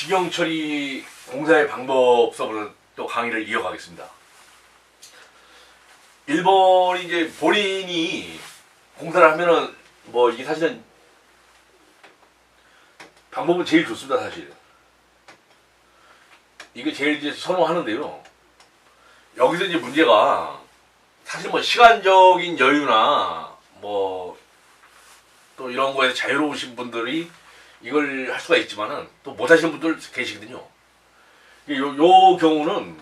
직영 처리 공사의 방법서부터 또 강의를 이어가겠습니다. 1번이 이제 본인이 공사를 하면은 뭐 이게 사실은 방법은 제일 좋습니다. 사실 이게 제일 이제 선호하는데요. 여기서 이제 문제가 사실 뭐 시간적인 여유나 뭐 또 이런 거에서 자유로우신 분들이 이걸 할 수가 있지만은 또 못하시는 분들 계시거든요. 요 경우는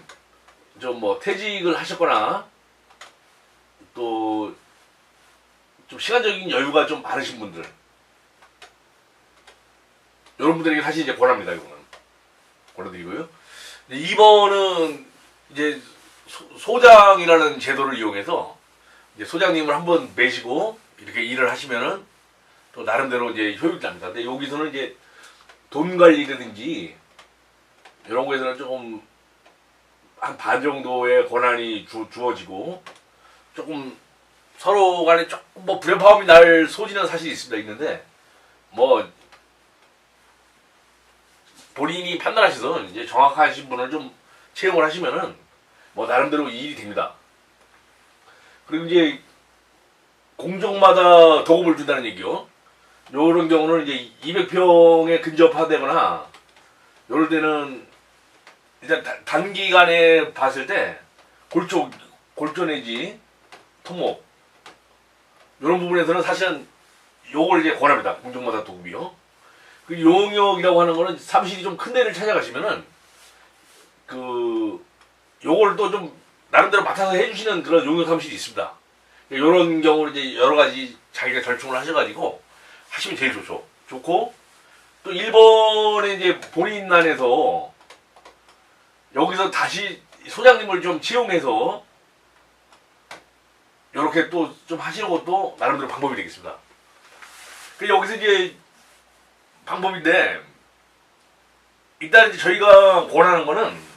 좀 뭐 퇴직을 하셨거나 또 좀 시간적인 여유가 좀 많으신 분들, 이런 분들에게 사실 이제 권합니다. 이거는 권해드리고요. 2번은 이제 소장이라는 제도를 이용해서 이제 소장님을 한번 매시고 이렇게 일을 하시면은 또 나름대로 이제 효율이 납니다. 근데 여기서는 이제 돈 관리라든지 이런 거에서는 조금 한 반 정도의 권한이 주어지고 조금 서로 간에 조금 뭐 불협화음이 날 소지는 사실 있는데 뭐 본인이 판단하셔서 이제 정확하신 분을 좀 채용을 하시면은 뭐 나름대로 일이 됩니다. 그리고 이제 공정마다 도급을 준다는 얘기요. 요런 경우는 이제 200평에 근접하되거나 요럴 때는 일단 단기간에 봤을 때 골조 내지 토목 요런 부분에서는 사실은 요걸 이제 권합니다. 공정마다 도급이요. 그 용역이라고 하는 거는 사무실이 좀 큰 데를 찾아가시면은 요걸 또 좀 나름대로 맡아서 해주시는 그런 용역 사무실이 있습니다. 요런 경우는 이제 여러 가지 자기가 절충을 하셔가지고 하시면 제일 좋고 또 1번에 이제 본인 안에서 여기서 다시 소장님을 좀 채용해서 요렇게 또 좀 하시는 것도 나름대로 방법이 되겠습니다. 여기서 이제 방법인데 일단 이제 저희가 권하는 거는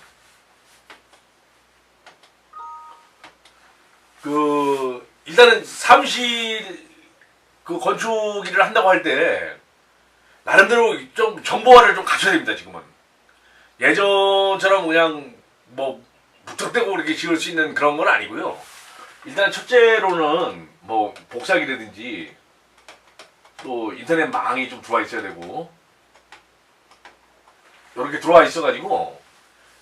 일단은 사무실 건축 일을 한다고 할 때 나름대로 좀 정보화를 좀 갖춰야 됩니다. 지금은 예전처럼 그냥 뭐 무턱대고 이렇게 지을 수 있는 그런 건 아니고요. 일단 첫째로는 뭐 복사기라든지 또 인터넷 망이 좀 들어와 있어야 되고 이렇게 들어와 있어가지고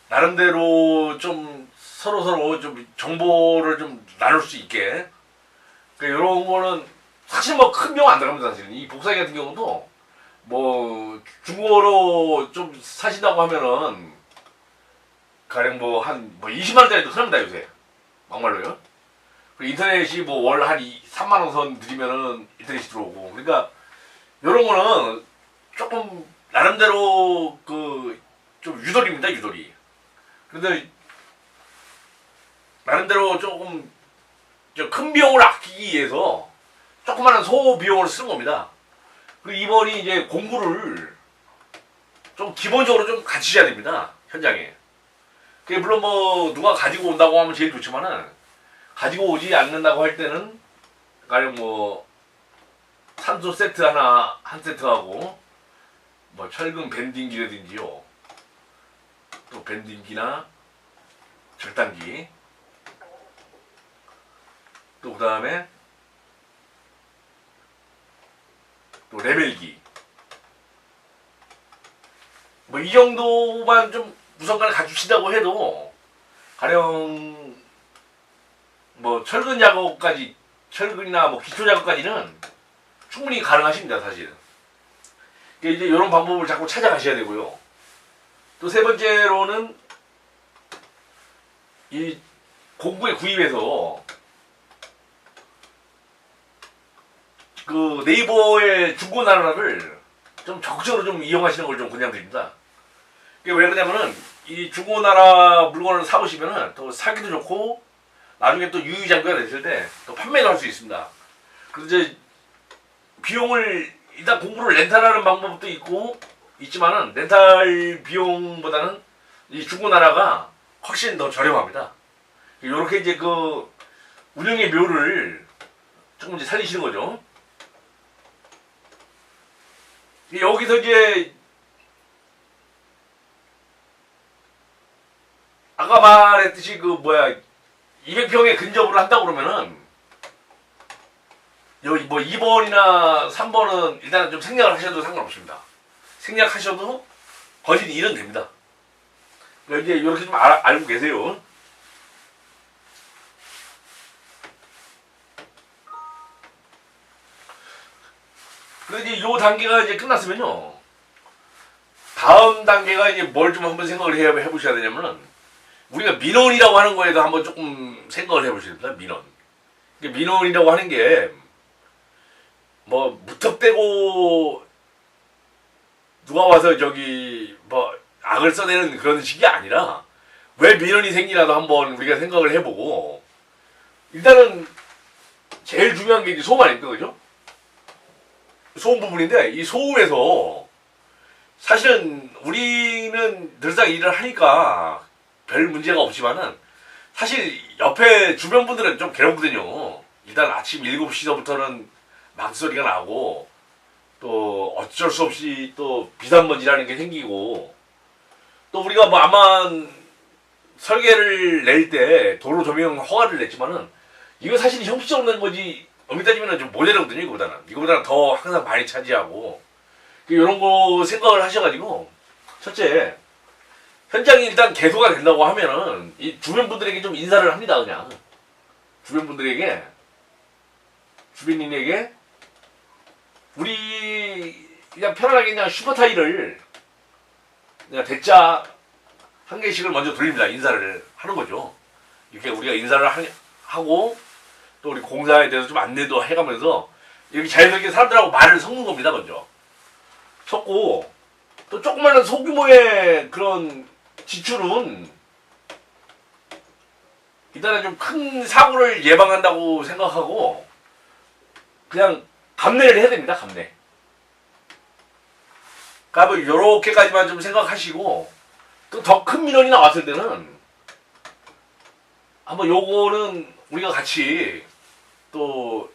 나름대로 좀 서로 좀 정보를 좀 나눌 수 있게 이런 거는 사실 뭐 큰 비용 안 들어갑니다. 사실 이 복사기 같은 경우도 뭐 중고로 좀 사신다고 하면은 가령 뭐 한 20만 원짜리도 흔합니다 요새 막말로요. 인터넷이 뭐 월 한 3만 원 선 들이면은 인터넷이 들어오고 그러니까 이런 거는 조금 나름대로 좀 유도리입니다. 유도리. 그런데 나름대로 조금 큰 비용을 아끼기 위해서 조그마한 소비용을 쓰는 겁니다. 그리고 2번이 이제 공부를 좀 기본적으로 좀 갖추셔야 됩니다. 현장에. 그게 물론 뭐 누가 가지고 온다고 하면 제일 좋지만은 가지고 오지 않는다고 할 때는 가령 뭐 산소 세트 한 세트하고 뭐 철근 밴딩기라든지요. 또 밴딩기나 절단기 또 그 다음에 또 레벨기 뭐 이 정도만 좀 우선간에 갖추신다고 해도 가령 뭐 철근 작업까지 철근이나 뭐 기초 작업까지는 충분히 가능하십니다. 사실은 이제 이런 방법을 자꾸 찾아가셔야 되고요. 또 세 번째로는 이 공구에 구입해서 네이버의 중고나라를 좀 적극적으로 좀 이용하시는 걸 좀 권장드립니다. 왜 그러냐면은 이 중고나라 물건을 사보시면은 또 사기도 좋고 나중에 또 유유장구가 됐을 때 또 판매도 할 수 있습니다. 그래서 이제 비용을 일단 공구를 렌탈하는 방법도 있지만은 렌탈 비용보다는 이 중고나라가 훨씬 더 저렴합니다. 이렇게 이제 운영의 묘를 조금 이제 살리시는 거죠. 여기서 이제 아까 말했듯이 그 뭐야 200평에 근접으로 한다고 그러면은 여기 뭐 2번이나 3번은 일단은 좀 생략을 하셔도 상관없습니다. 생략하셔도 거진 1은 됩니다. 그러니까 이제 이렇게 좀 알고 계세요. 그래서 이제 요 단계가 이제 끝났으면요. 다음 단계가 이제 뭘 좀 한번 생각을 해보셔야 되냐면은 우리가 민원이라고 하는 거에도 한번 조금 생각을 해보셔야 됩니다. 민원. 민원이라고 하는 게 뭐 무턱대고 누가 와서 저기 뭐 악을 써내는 그런 식이 아니라 왜 민원이 생기나도 한번 우리가 생각을 해보고 일단은 제일 중요한 게 이제 소음 아닙니까, 그죠? 소음 부분인데 이 소음에서 사실은 우리는 늘상 일을 하니까 별 문제가 없지만은 사실 옆에 주변 분들은 좀 괴롭거든요. 일단 아침 7시서부터는 막소리가 나고 또 어쩔 수 없이 또 비산먼지라는 게 생기고 또 우리가 뭐 아마 설계를 낼 때 도로 조명 허가를 냈지만은 이거 사실 형식적으로 낸 거지 엄밀히 따지면 좀 모자라거든요. 이거보다는 더 항상 많이 차지하고 이런 거 생각을 하셔가지고 첫째 현장이 일단 개소가 된다고 하면은 이 주변 분들에게 좀 인사를 합니다. 그냥 주변인에게 우리 그냥 편안하게 그냥 슈퍼 타일을 그냥 대짜 한 개씩을 먼저 돌립니다. 인사를 하는 거죠. 이렇게 우리가 인사를 하고 또 우리 공사에 대해서 좀 안내도 해가면서 이렇게 자연스럽게 사람들하고 말을 섞는 겁니다. 먼저 섞고 또 조그마한 소규모의 그런 지출은 일단은 좀 큰 사고를 예방한다고 생각하고 그냥 감내를 해야 됩니다. 감내. 그러니까 뭐 요렇게까지만 좀 생각하시고 또 더 큰 민원이 나왔을 때는 한번 요거는 우리가 같이 또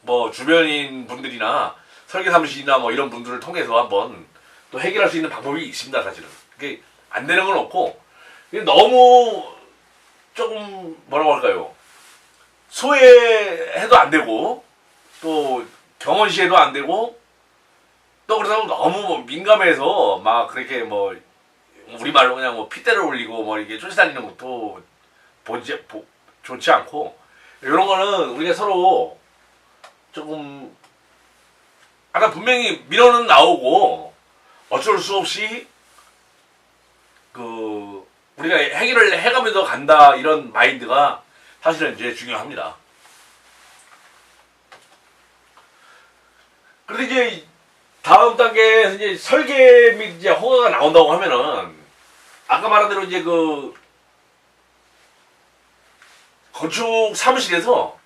뭐 주변인 분들이나 설계 사무실이나 뭐 이런 분들을 통해서 한번 또 해결할 수 있는 방법이 있습니다. 사실은 그게 안 되는 건 없고 너무 조금 뭐라고 할까요? 소외해도 안 되고 또 경원시해도 안 되고 또 그러다 보면 너무 뭐 민감해서 막 그렇게 뭐 우리말로 그냥 뭐 핏대를 올리고 뭐 이게 쫓아다니는 것도 좋지 않고 이런 거는 우리가 서로 조금 아까 분명히 민원은 나오고 어쩔 수 없이 그 우리가 해결을 해가면서 간다 이런 마인드가 사실은 이제 중요합니다. 그런데 이제 다음 단계에서 이제 설계 및 이제 허가가 나온다고 하면은 아까 말한 대로 이제 그 건축 사무실에서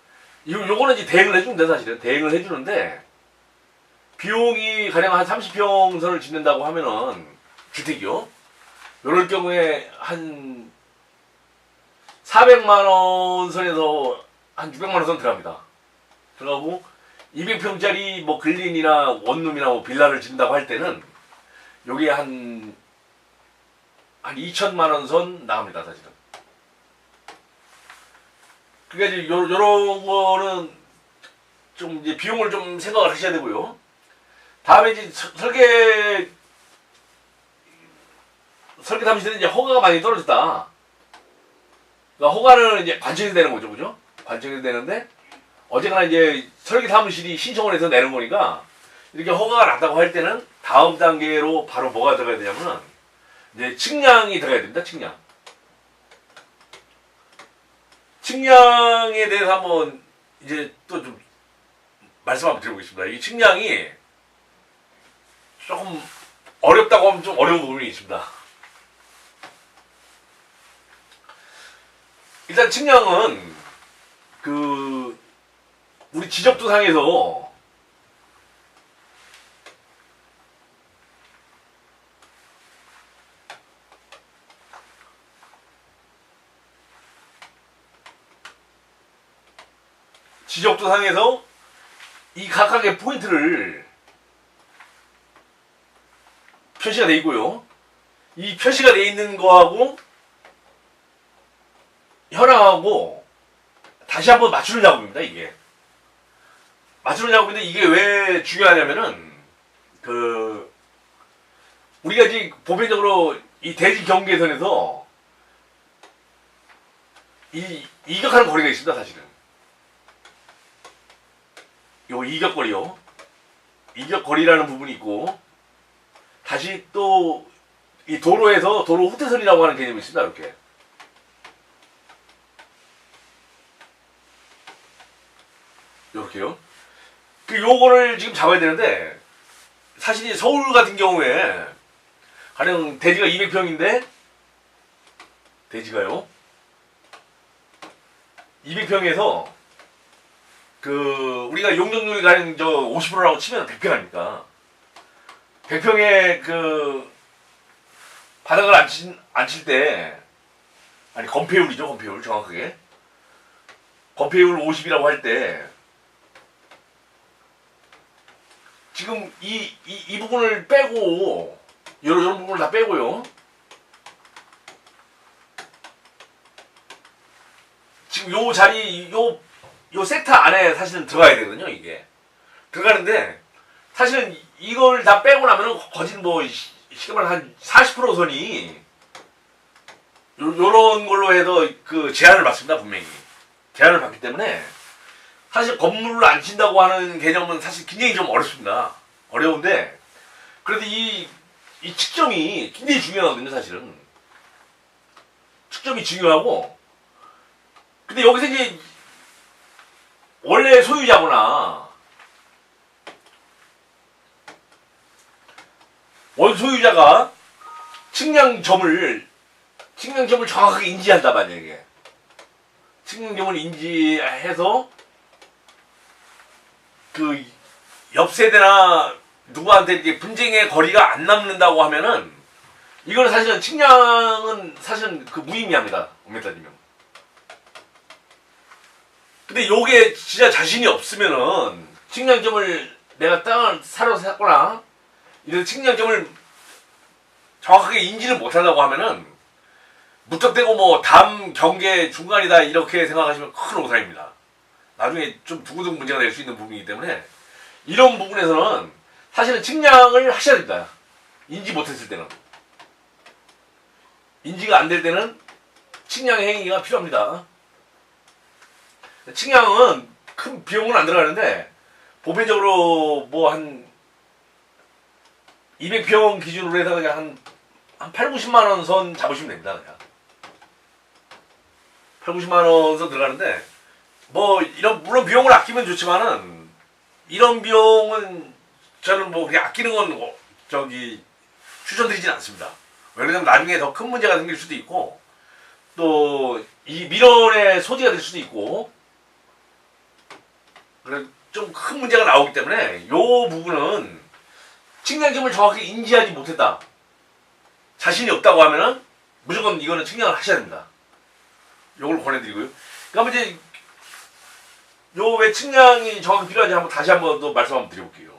요거는 이제 대행을 해주는데 사실은 대행을 해주는데 비용이 가령 한 30평선을 짓는다고 하면은 주택이요. 이럴 경우에 한 400만 원 선에서 한 600만 원 선 들어갑니다. 들어가고 200평짜리 뭐 근린이나 원룸이나 뭐 빌라를 짓는다고 할 때는 요게 한 2천만 원 선 나갑니다. 사실은. 그러니까 이제 요런 거는 좀 이제 비용을 좀 생각을 하셔야 되고요. 다음에 이제 설계 사무실은 이제 허가가 많이 떨어졌다. 그러니까 허가는 이제 관청에서 내는 거죠, 그죠? 관청에서 내는데 어쨌거나 이제 설계 사무실이 신청을 해서 내는 거니까 이렇게 허가가 났다고 할 때는 다음 단계로 바로 뭐가 들어가야 되냐면은 이제 측량이 들어가야 됩니다. 측량에 대해서 한번 이제 또 좀 말씀 한번 드려보겠습니다. 이 측량이 조금 어렵다고 하면 좀 어려운 부분이 있습니다. 일단 측량은 그 우리 지적도상에서 이 각각의 포인트를 표시가 되어 있고요. 이 표시가 되어 있는 거하고 현황하고 다시 한번 맞추는 작업입니다. 이게 맞추는 작업인데 이게 왜 중요하냐면은 그 우리가 이제 보편적으로 이 대지 경계선에서 이 이격하는 거리가 있습니다. 사실은 요 이격거리요. 이격거리라는 부분이 있고 다시 또 이 도로에서 도로 후퇴선이라고 하는 개념이 있습니다. 이렇게 요렇게요. 그 요거를 지금 잡아야 되는데 사실 이 서울 같은 경우에 가령 대지가 200평인데 대지가요 200평에서 그 우리가 용적률이 가령 저 50%라고 치면 100평 아닙니까? 100평에 그 바닥을 안 칠 때 아니 건폐율이죠. 건폐율 정확하게 건폐율 50이라고 할 때 지금 이 부분을 빼고 요런 부분을 다 빼고요. 지금 요 자리 요 섹터 안에 사실은 들어가야 되거든요. 이게 들어가는데 사실은 이걸 다 빼고 나면은 거진 뭐 쉽게 말해 한 40% 선이 요런 걸로 해서 그 제한을 받습니다. 분명히 제한을 받기 때문에 사실 건물을 안 친다고 하는 개념은 사실 굉장히 좀 어렵습니다. 어려운데 그래도 이 측정이 굉장히 중요하거든요. 사실은 측정이 중요하고 근데 여기서 이제 원래 소유자거나 원소유자가 측량점을 정확하게 인지한다 만약에 측량점을 인지해서 그 옆 세대나 누구한테 이렇게 분쟁의 거리가 안 남는다고 하면은 이거는 사실은 측량은 사실은 그 무의미합니다. 엄밀히 따지면. 근데 요게 진짜 자신이 없으면은 측량점을 내가 땅을 사러 샀거나 이런 측량점을 정확하게 인지를 못한다고 하면은 무턱대고 뭐 담 경계 중간이다 이렇게 생각하시면 큰 오산입니다. 나중에 좀 두고두고 문제가 될 수 있는 부분이기 때문에 이런 부분에서는 사실은 측량을 하셔야 됩니다. 인지 못했을 때는 인지가 안 될 때는 측량 행위가 필요합니다. 측량은 큰 비용은 안 들어가는데 보편적으로 뭐 한 200평 기준으로 해서 그냥 한 8, 90만 원 선 잡으시면 됩니다. 그냥 8, 90만 원 선 들어가는데 뭐 이런 물론 비용을 아끼면 좋지만은 이런 비용은 저는 뭐 그냥 아끼는 건 저기 추천드리진 않습니다. 왜냐면 나중에 더 큰 문제가 생길 수도 있고 또 이 밀원의 소지가 될 수도 있고 그래 좀 큰 문제가 나오기 때문에 요 부분은 측량점을 정확히 인지하지 못했다. 자신이 없다고 하면은 무조건 이거는 측량을 하셔야 됩니다. 요걸 권해드리고요. 그러면 이제 요 왜 측량이 정확히 필요한지 다시 한번 또 말씀 한번 드려볼게요.